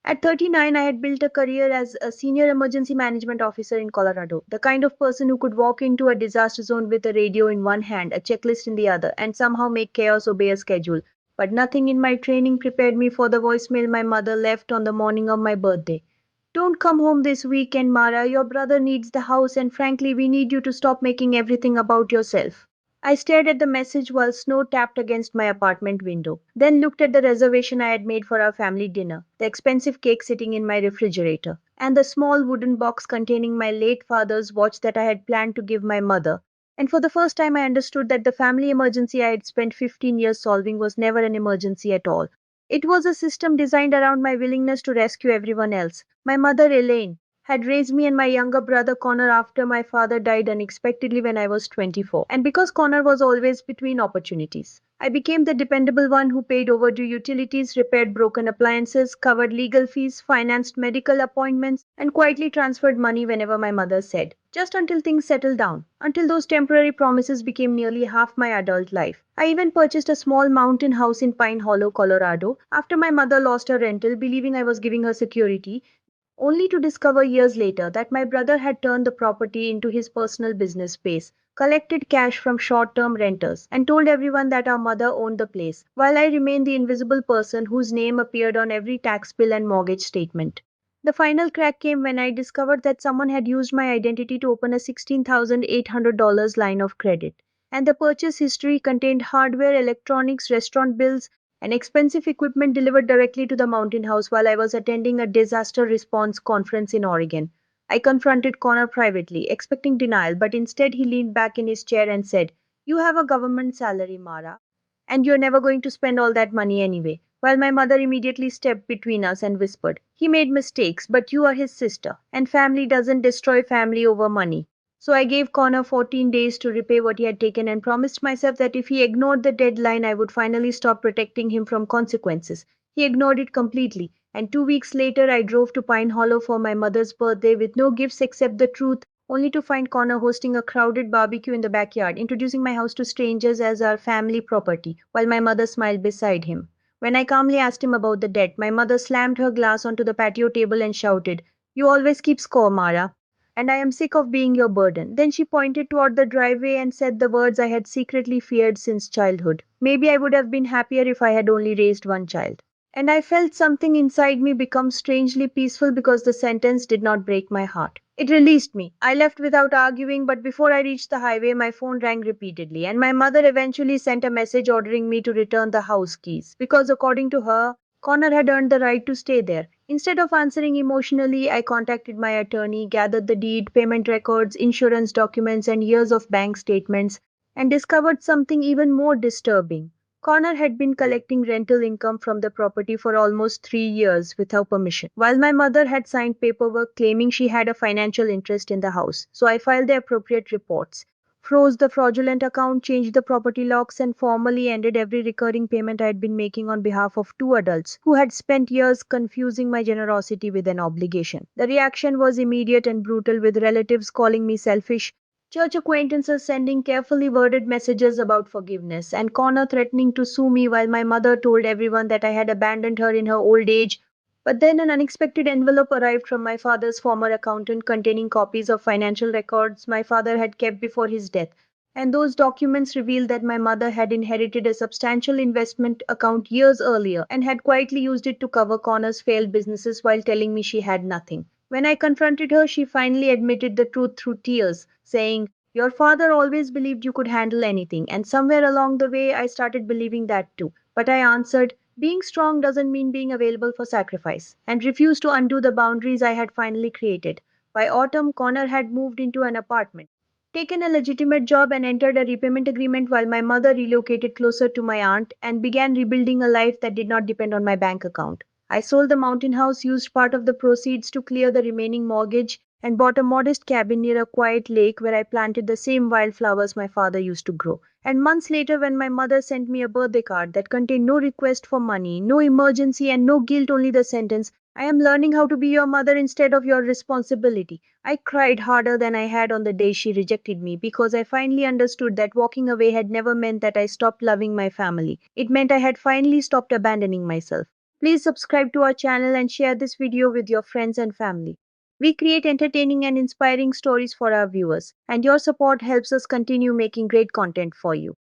At 39, I had built a career as a senior emergency management officer in Colorado, the kind of person who could walk into a disaster zone with a radio in one hand, a checklist in the other, and somehow make chaos obey a schedule. But nothing in my training prepared me for the voicemail my mother left on the morning of my birthday. Don't come home this weekend, Mara. Your brother needs the house, and frankly, we need you to stop making everything about yourself. I stared at the message while snow tapped against my apartment window, then looked at the reservation I had made for our family dinner, the expensive cake sitting in my refrigerator, and the small wooden box containing my late father's watch that I had planned to give my mother. And for the first time, I understood that the family emergency I had spent 15 years solving was never an emergency at all. It was a system designed around my willingness to rescue everyone else. My mother, Elaine, had raised me and my younger brother Connor after my father died unexpectedly when I was 24. And because Connor was always between opportunities, I became the dependable one who paid overdue utilities, repaired broken appliances, covered legal fees, financed medical appointments, and quietly transferred money whenever my mother said. Just until things settled down, until those temporary promises became nearly half my adult life. I even purchased a small mountain house in Pine Hollow, Colorado, after my mother lost her rental, believing I was giving her security, only to discover years later that my brother had turned the property into his personal business space, collected cash from short term renters, and told everyone that our mother owned the place, while I remained the invisible person whose name appeared on every tax bill and mortgage statement. The final crack came when I discovered that someone had used my identity to open a $16,800 line of credit, and the purchase history contained hardware, electronics, restaurant bills, and expensive equipment delivered directly to the mountain house while I was attending a disaster response conference in Oregon. I confronted Connor privately, expecting denial, but instead he leaned back in his chair and said, "You have a government salary, Mara, and you're never going to spend all that money anyway." While my mother immediately stepped between us and whispered, "He made mistakes, but you are his sister, and family doesn't destroy family over money." So I gave Connor 14 days to repay what he had taken and promised myself that if he ignored the deadline, I would finally stop protecting him from consequences. He ignored it completely, and 2 weeks later, I drove to Pine Hollow for my mother's birthday with no gifts except the truth, only to find Connor hosting a crowded barbecue in the backyard, introducing my house to strangers as our family property, while my mother smiled beside him. When I calmly asked him about the debt, my mother slammed her glass onto the patio table and shouted, "You always keep score, Mara, and I am sick of being your burden." Then she pointed toward the driveway and said the words I had secretly feared since childhood. Maybe I would have been happier if I had only raised one child. And I felt something inside me become strangely peaceful because the sentence did not break my heart. It released me. I left without arguing, but before I reached the highway, my phone rang repeatedly, and my mother eventually sent a message ordering me to return the house keys because, according to her, Connor had earned the right to stay there. Instead of answering emotionally, I contacted my attorney, gathered the deed, payment records, insurance documents, and years of bank statements, and discovered something even more disturbing. Connor had been collecting rental income from the property for almost 3 years without permission, while my mother had signed paperwork claiming she had a financial interest in the house. So I filed the appropriate reports, froze the fraudulent account, changed the property locks, and formally ended every recurring payment I had been making on behalf of two adults who had spent years confusing my generosity with an obligation. The reaction was immediate and brutal, with relatives calling me selfish, church acquaintances sending carefully worded messages about forgiveness, and Connor threatening to sue me while my mother told everyone that I had abandoned her in her old age. But then an unexpected envelope arrived from my father's former accountant containing copies of financial records my father had kept before his death. And those documents revealed that my mother had inherited a substantial investment account years earlier and had quietly used it to cover Connor's failed businesses while telling me she had nothing. When I confronted her, she finally admitted the truth through tears, saying, "Your father always believed you could handle anything." And somewhere along the way, I started believing that too. But I answered, "Being strong doesn't mean being available for sacrifice," and refused to undo the boundaries I had finally created. By autumn, Connor had moved into an apartment, taken a legitimate job, and entered a repayment agreement while my mother relocated closer to my aunt and began rebuilding a life that did not depend on my bank account. I sold the mountain house, used part of the proceeds to clear the remaining mortgage, and bought a modest cabin near a quiet lake where I planted the same wildflowers my father used to grow. And months later, when my mother sent me a birthday card that contained no request for money, no emergency, and no guilt, only the sentence, "I am learning how to be your mother instead of your responsibility," I cried harder than I had on the day she rejected me because I finally understood that walking away had never meant that I stopped loving my family. It meant I had finally stopped abandoning myself. Please subscribe to our channel and share this video with your friends and family. We create entertaining and inspiring stories for our viewers, and your support helps us continue making great content for you.